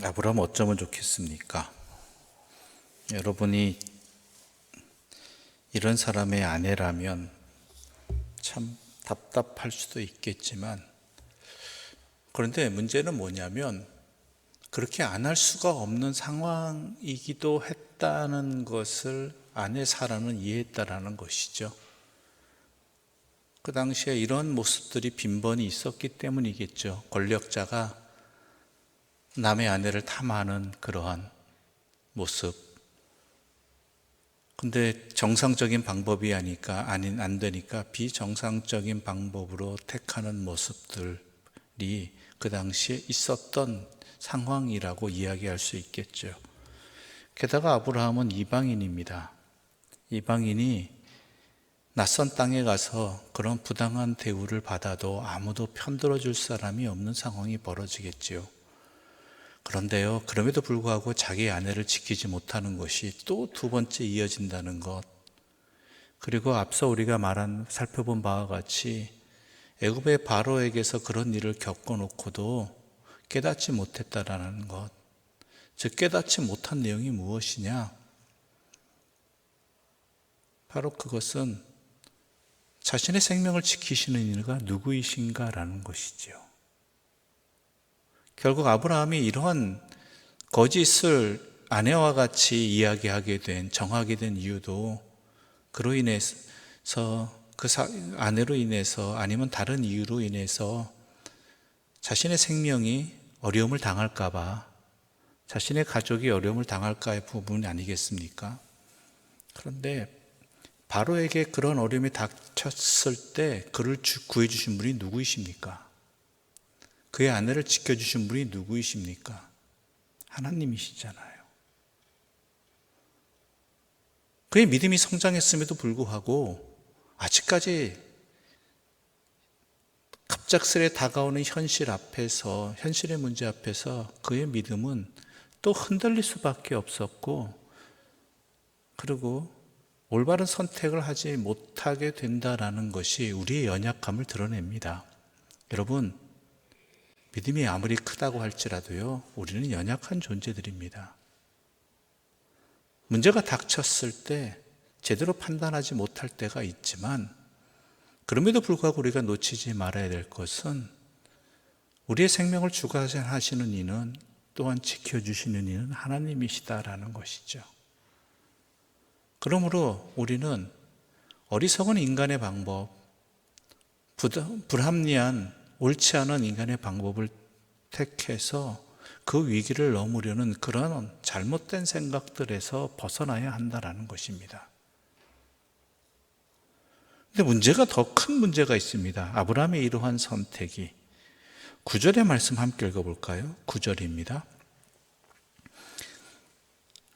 아브라함 어쩌면 좋겠습니까? 여러분이 이런 사람의 아내라면 참 답답할 수도 있겠지만, 그런데 문제는 뭐냐면 그렇게 안 할 수가 없는 상황이기도 했다는 것을 아내 사라는 이해했다라는 것이죠. 그 당시에 이런 모습들이 빈번히 있었기 때문이겠죠. 권력자가 남의 아내를 탐하는 그러한 모습. 근데 정상적인 방법이 아니까 안 되니까 비정상적인 방법으로 택하는 모습들이 그 당시에 있었던 상황이라고 이야기할 수 있겠죠. 게다가 아브라함은 이방인입니다. 이방인이 낯선 땅에 가서 그런 부당한 대우를 받아도 아무도 편들어 줄 사람이 없는 상황이 벌어지겠지요. 그런데요, 그럼에도 불구하고 자기 아내를 지키지 못하는 것이 또 두 번째 이어진다는 것. 그리고 앞서 우리가 살펴본 바와 같이 애굽의 바로에게서 그런 일을 겪어놓고도 깨닫지 못했다라는 것. 즉 깨닫지 못한 내용이 무엇이냐? 바로 그것은 자신의 생명을 지키시는 이가 누구이신가라는 것이지요. 결국 아브라함이 이러한 거짓을 아내와 같이 이야기하게 된, 정하게 된 이유도 그로 인해서 아내로 인해서 아니면 다른 이유로 인해서 자신의 생명이 어려움을 당할까봐, 자신의 가족이 어려움을 당할까의 부분이 아니겠습니까? 그런데 바로에게 그런 어려움이 닥쳤을 때 그를 구해주신 분이 누구이십니까? 그의 아내를 지켜주신 분이 누구이십니까? 하나님이시잖아요. 그의 믿음이 성장했음에도 불구하고 아직까지 갑작스레 다가오는 현실의 문제 앞에서 그의 믿음은 또 흔들릴 수밖에 없었고, 그리고 올바른 선택을 하지 못하게 된다라는 것이 우리의 연약함을 드러냅니다. 여러분, 믿음이 아무리 크다고 할지라도요, 우리는 연약한 존재들입니다. 문제가 닥쳤을 때 제대로 판단하지 못할 때가 있지만, 그럼에도 불구하고 우리가 놓치지 말아야 될 것은 우리의 생명을 주관하시는 이는, 또한 지켜주시는 이는 하나님이시다라는 것이죠. 그러므로 우리는 어리석은 인간의 방법, 불합리한 옳지 않은 인간의 방법을 택해서 그 위기를 넘으려는 그런 잘못된 생각들에서 벗어나야 한다는 것입니다. 근데 문제가 더 큰 문제가 있습니다. 아브라함의 이러한 선택이 9절의 말씀 함께 읽어볼까요? 9절입니다.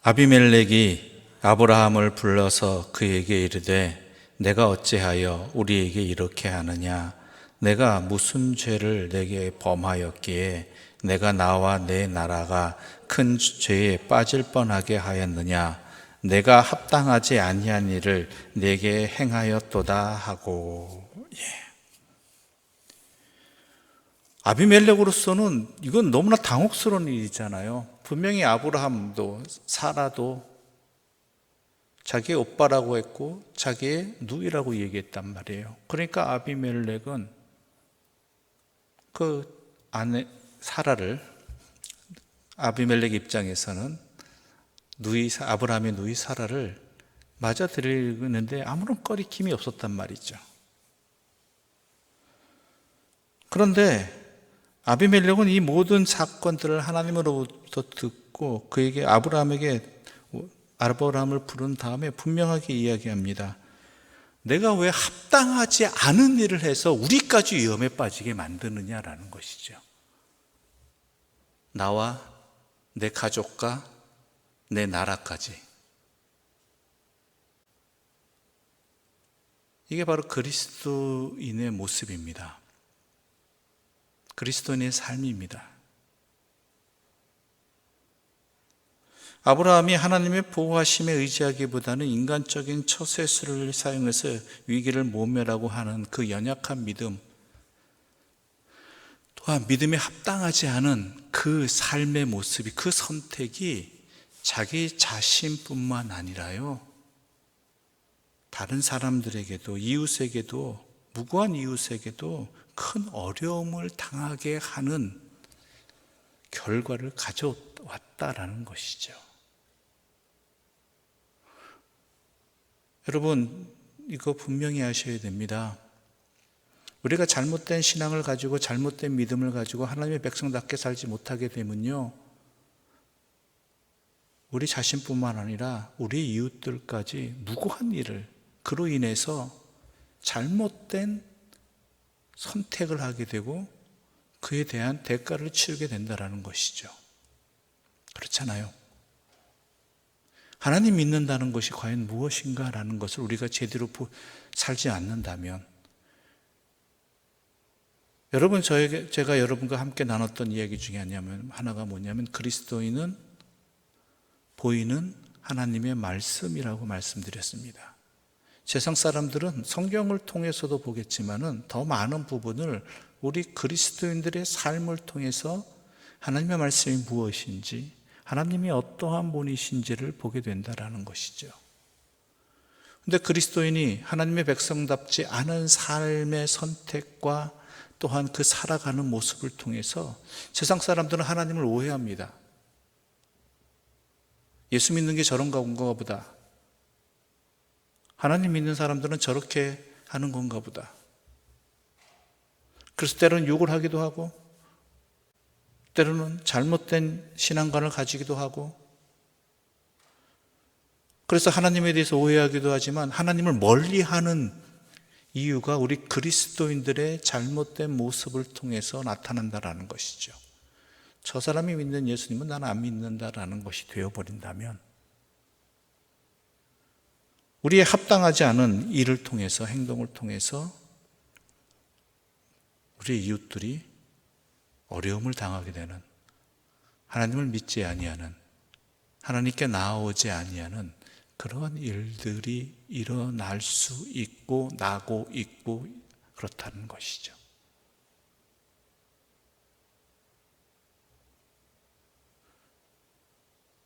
아비멜렉이 아브라함을 불러서 그에게 이르되 내가 어찌하여 우리에게 이렇게 하느냐? 내가 무슨 죄를 내게 범하였기에 내가 나와 내 나라가 큰 죄에 빠질 뻔하게 하였느냐? 내가 합당하지 아니한 일을 내게 행하였도다 하고. 아비멜렉으로서는 이건 너무나 당혹스러운 일이잖아요. 분명히 아브라함도 사라도 자기의 오빠라고 했고 자기의 누이라고 얘기했단 말이에요. 그러니까 아비멜렉은 그 아내 사라를, 아비멜렉 입장에서는 아브라함의 누이 사라를 맞아들이는데 아무런 꺼리낌이 없었단 말이죠. 그런데 아비멜렉은 이 모든 사건들을 하나님으로부터 듣고 그에게 아브라함을 부른 다음에 분명하게 이야기합니다. 내가 왜 합당하지 않은 일을 해서 우리까지 위험에 빠지게 만드느냐라는 것이죠. 나와 내 가족과 내 나라까지. 이게 바로 그리스도인의 모습입니다. 그리스도인의 삶입니다. 아브라함이 하나님의 보호하심에 의지하기보다는 인간적인 처세술을 사용해서 위기를 모면하고 하는 그 연약한 믿음, 또한 믿음에 합당하지 않은 그 삶의 모습이, 그 선택이 자기 자신뿐만 아니라요, 다른 사람들에게도, 이웃에게도, 무고한 이웃에게도 큰 어려움을 당하게 하는 결과를 가져왔다라는 것이죠. 여러분, 이거 분명히 아셔야 됩니다. 우리가 잘못된 신앙을 가지고, 잘못된 믿음을 가지고 하나님의 백성답게 살지 못하게 되면요, 우리 자신뿐만 아니라 우리 이웃들까지 무고한 일을, 그로 인해서 잘못된 선택을 하게 되고 그에 대한 대가를 치르게 된다는 것이죠. 그렇잖아요. 하나님 믿는다는 것이 과연 무엇인가라는 것을 우리가 제대로 살지 않는다면, 여러분, 제가 여러분과 함께 나눴던 이야기 중에 하나가 뭐냐면, 그리스도인은 보이는 하나님의 말씀이라고 말씀드렸습니다. 세상 사람들은 성경을 통해서도 보겠지만은 더 많은 부분을 우리 그리스도인들의 삶을 통해서 하나님의 말씀이 무엇인지, 하나님이 어떠한 분이신지를 보게 된다라는 것이죠. 그런데 그리스도인이 하나님의 백성답지 않은 삶의 선택과 또한 그 살아가는 모습을 통해서 세상 사람들은 하나님을 오해합니다. 예수 믿는 게 저런가 보다. 하나님 믿는 사람들은 저렇게 하는 건가 보다. 그래서 때로는 욕을 하기도 하고, 때로는 잘못된 신앙관을 가지기도 하고, 그래서 하나님에 대해서 오해하기도 하지만 하나님을 멀리하는 이유가 우리 그리스도인들의 잘못된 모습을 통해서 나타난다라는 것이죠. 저 사람이 믿는 예수님은 나는 안 믿는다라는 것이 되어버린다면, 우리의 합당하지 않은 일을 통해서, 행동을 통해서 우리 이웃들이 어려움을 당하게 되는, 하나님을 믿지 아니하는, 하나님께 나아오지 아니하는 그런 일들이 일어날 수 있고 나고 있고 그렇다는 것이죠.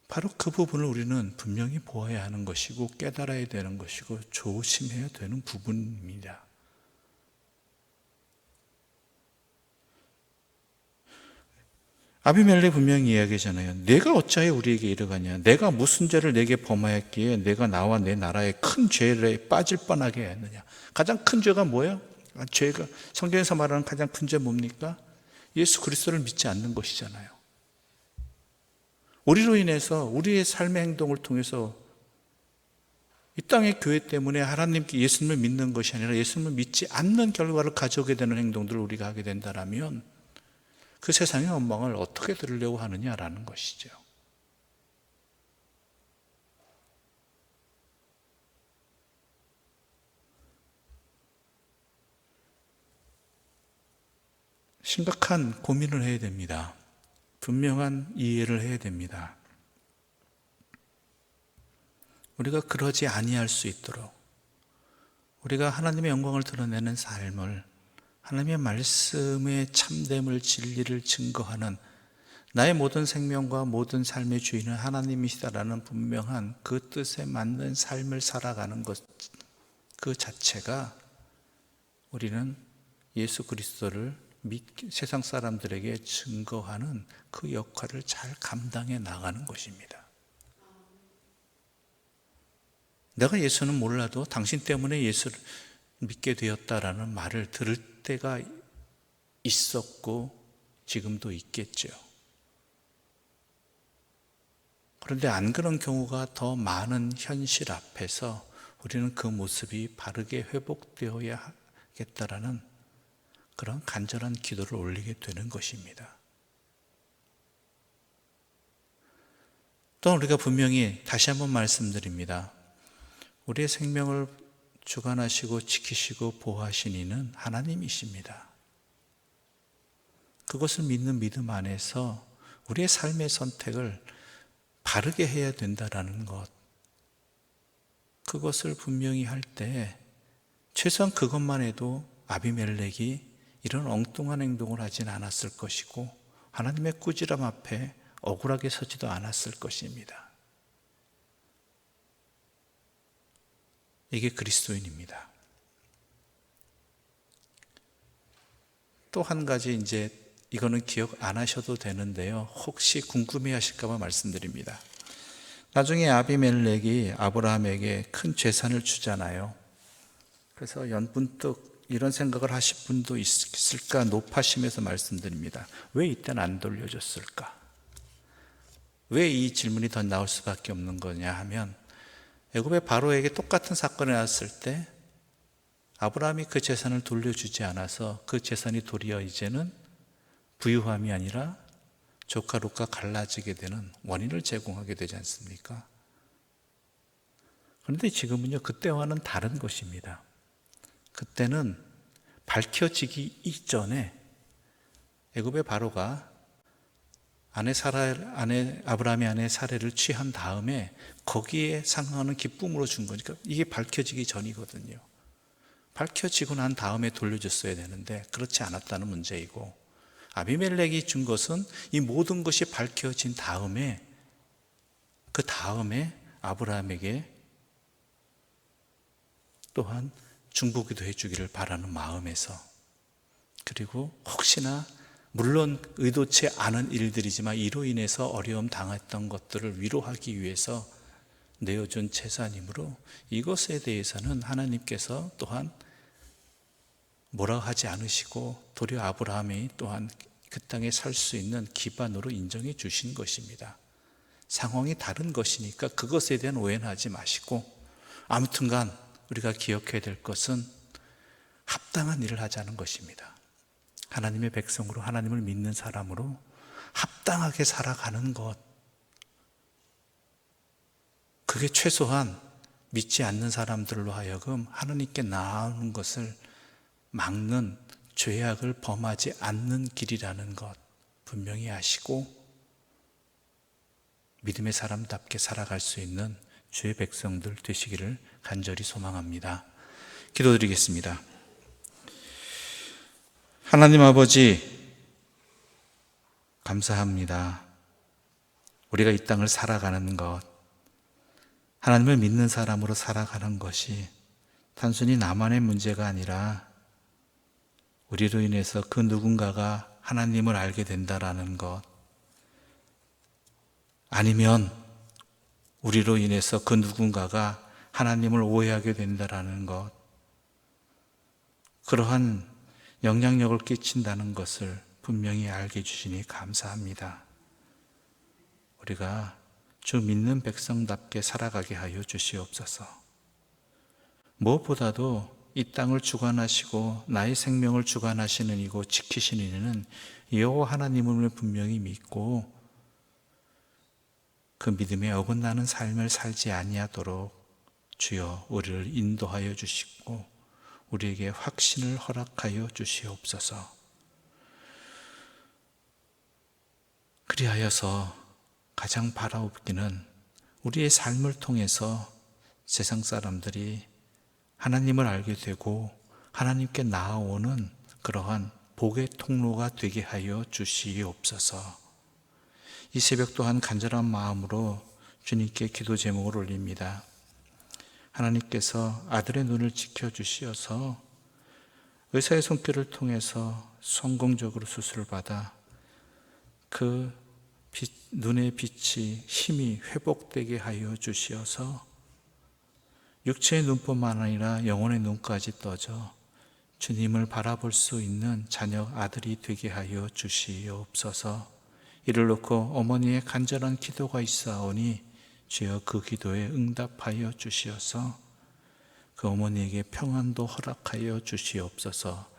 바로 그 부분을 우리는 분명히 보아야 하는 것이고, 깨달아야 되는 것이고, 조심해야 되는 부분입니다. 아비멜렉 분명히 이야기하잖아요. 내가 어찌하여 우리에게 이르가냐? 내가 무슨 죄를 내게 범하였기에 내가 나와 내 나라에 큰 죄에 빠질 뻔하게 했느냐? 가장 큰 죄가 뭐예요? 죄가, 성경에서 말하는 가장 큰 죄 뭡니까? 예수 그리스도를 믿지 않는 것이잖아요. 우리로 인해서, 우리의 삶의 행동을 통해서 이 땅의 교회 때문에 하나님께 예수님을 믿는 것이 아니라 예수님을 믿지 않는 결과를 가져오게 되는 행동들을 우리가 하게 된다면 그 세상의 원망을 어떻게 들으려고 하느냐라는 것이죠. 심각한 고민을 해야 됩니다. 분명한 이해를 해야 됩니다. 우리가 그러지 아니할 수 있도록, 우리가 하나님의 영광을 드러내는 삶을, 하나님의 말씀의 참됨을, 진리를 증거하는, 나의 모든 생명과 모든 삶의 주인은 하나님이시다라는 분명한 그 뜻에 맞는 삶을 살아가는 것, 그 자체가 우리는 예수 그리스도를 세상 사람들에게 증거하는 그 역할을 잘 감당해 나가는 것입니다. 내가 예수는 몰라도 당신 때문에 예수를 믿게 되었다라는 말을 들을 때가 있었고 지금도 있겠죠. 그런데 안 그런 경우가 더 많은 현실 앞에서 우리는 그 모습이 바르게 회복되어야 하겠다라는 그런 간절한 기도를 올리게 되는 것입니다. 또 우리가 분명히 다시 한번 말씀드립니다. 우리의 생명을 주관하시고 지키시고 보호하신 이는 하나님이십니다. 그것을 믿는 믿음 안에서 우리의 삶의 선택을 바르게 해야 된다라는 것, 그것을 분명히 할 때 최소한 그것만 해도 아비멜렉이 이런 엉뚱한 행동을 하진 않았을 것이고 하나님의 꾸지람 앞에 억울하게 서지도 않았을 것입니다. 이게 그리스도인입니다. 또 한 가지 이거는 기억 안 하셔도 되는데요. 혹시 궁금해 하실까 봐 말씀드립니다. 나중에 아비멜렉이 아브라함에게 큰 재산을 주잖아요. 그래서 연분떡 이런 생각을 하실 분도 있을까 높아심에서 말씀드립니다. 왜 이때는 안 돌려줬을까? 왜 이 질문이 더 나올 수밖에 없는 거냐 하면 애굽의 바로에게 똑같은 사건이 났을 때 아브라함이 그 재산을 돌려주지 않아서 그 재산이 도리어 이제는 부유함이 아니라 조카 롯과 갈라지게 되는 원인을 제공하게 되지 않습니까? 그런데 지금은요, 그때와는 다른 것입니다. 그때는 밝혀지기 이전에 애굽의 바로가 아브라함의 아내 사례를 취한 다음에 거기에 상응하는 기쁨으로 준 거니까 이게 밝혀지기 전이거든요. 밝혀지고 난 다음에 돌려줬어야 되는데 그렇지 않았다는 문제이고, 아비멜렉이 준 것은 이 모든 것이 밝혀진 다음에 그 다음에 아브라함에게 또한 중보기도 해주기를 바라는 마음에서, 그리고 혹시나 물론 의도치 않은 일들이지만 이로 인해서 어려움 당했던 것들을 위로하기 위해서 내어준 재산이므로 이것에 대해서는 하나님께서 또한 뭐라 하지 않으시고 도리어 아브라함이 또한 그 땅에 살 수 있는 기반으로 인정해 주신 것입니다. 상황이 다른 것이니까 그것에 대한 오해는 하지 마시고, 아무튼간 우리가 기억해야 될 것은 합당한 일을 하자는 것입니다. 하나님의 백성으로, 하나님을 믿는 사람으로 합당하게 살아가는 것, 그게 최소한 믿지 않는 사람들로 하여금 하나님께 나아오는 것을 막는, 죄악을 범하지 않는 길이라는 것 분명히 아시고 믿음의 사람답게 살아갈 수 있는 주의 백성들 되시기를 간절히 소망합니다. 기도드리겠습니다. 하나님 아버지, 감사합니다. 우리가 이 땅을 살아가는 것, 하나님을 믿는 사람으로 살아가는 것이 단순히 나만의 문제가 아니라 우리로 인해서 그 누군가가 하나님을 알게 된다라는 것, 아니면 우리로 인해서 그 누군가가 하나님을 오해하게 된다라는 것, 그러한 영향력을 끼친다는 것을 분명히 알게 해주시니 감사합니다. 우리가 주 믿는 백성답게 살아가게 하여 주시옵소서. 무엇보다도 이 땅을 주관하시고 나의 생명을 주관하시는 이고 지키시는 이는 여호와 하나님을 분명히 믿고 그 믿음에 어긋나는 삶을 살지 아니하도록 주여 우리를 인도하여 주시고 우리에게 확신을 허락하여 주시옵소서. 그리하여서 가장 바라옵기는 우리의 삶을 통해서 세상 사람들이 하나님을 알게 되고 하나님께 나아오는 그러한 복의 통로가 되게 하여 주시옵소서. 이 새벽 또한 간절한 마음으로 주님께 기도 제목을 올립니다. 하나님께서 아들의 눈을 지켜주시어서 의사의 손길을 통해서 성공적으로 수술을 받아 그 눈의 빛이 힘이 회복되게 하여 주시어서 육체의 눈뿐만 아니라 영혼의 눈까지 떠져 주님을 바라볼 수 있는 자녀 아들이 되게 하여 주시옵소서. 이를 놓고 어머니의 간절한 기도가 있사오니 주여 그 기도에 응답하여 주시어서 그 어머니에게 평안도 허락하여 주시옵소서.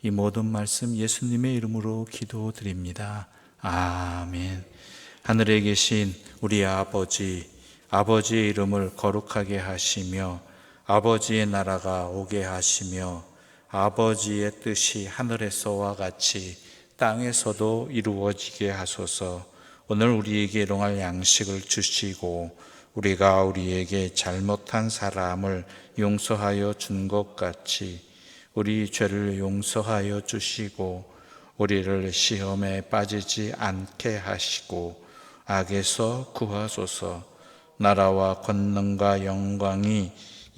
이 모든 말씀 예수님의 이름으로 기도드립니다. 아멘. 하늘에 계신 우리 아버지, 아버지의 이름을 거룩하게 하시며 아버지의 나라가 오게 하시며 아버지의 뜻이 하늘에서와 같이 땅에서도 이루어지게 하소서. 오늘 우리에게 일용할 양식을 주시고 우리가 우리에게 잘못한 사람을 용서하여 준 것 같이 우리 죄를 용서하여 주시고 우리를 시험에 빠지지 않게 하시고 악에서 구하소서. 나라와 권능과 영광이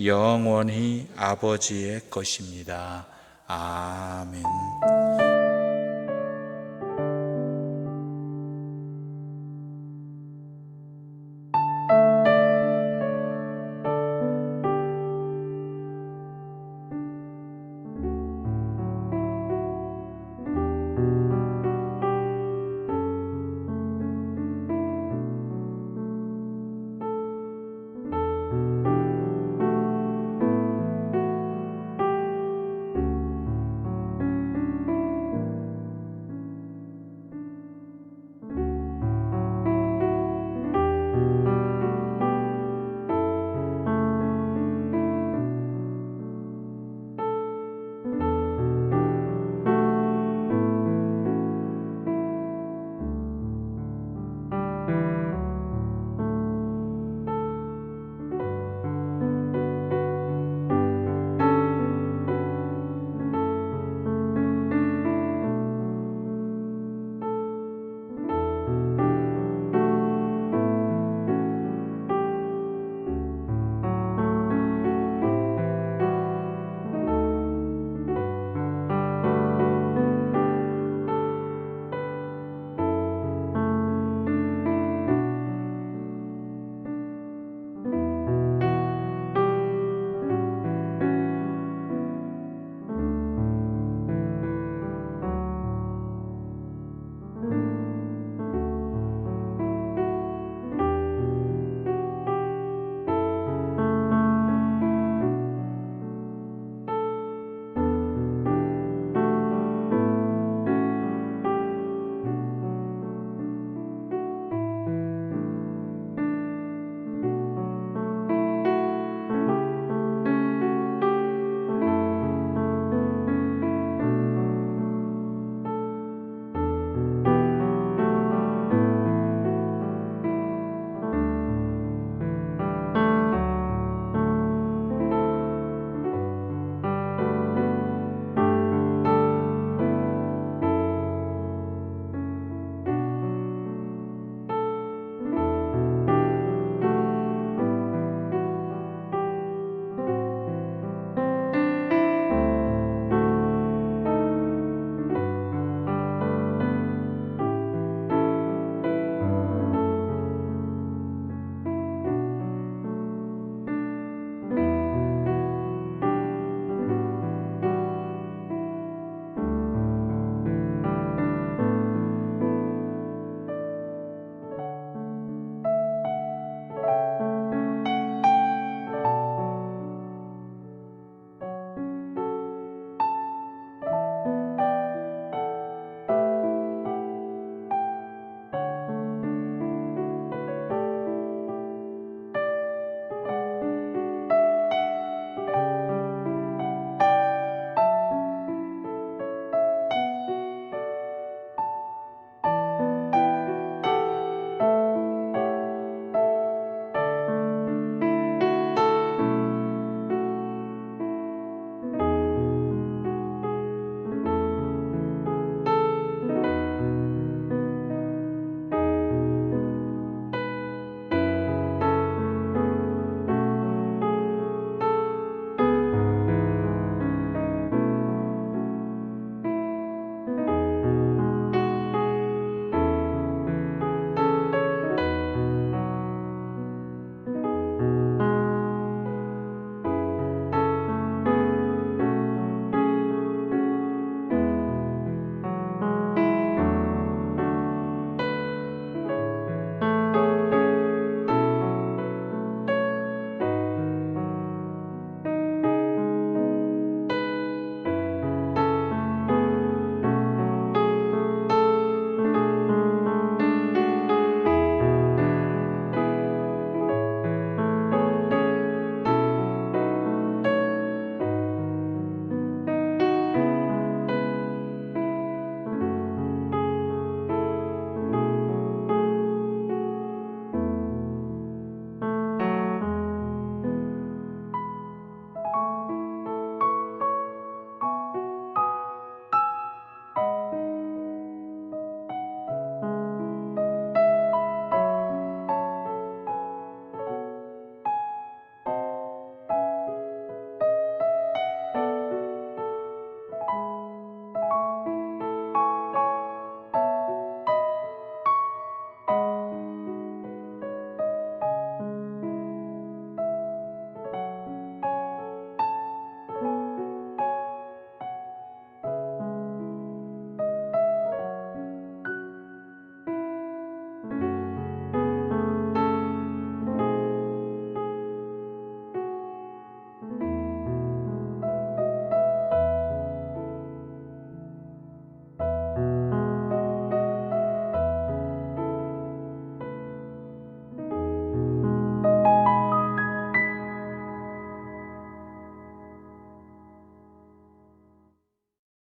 영원히 아버지의 것입니다. 아멘.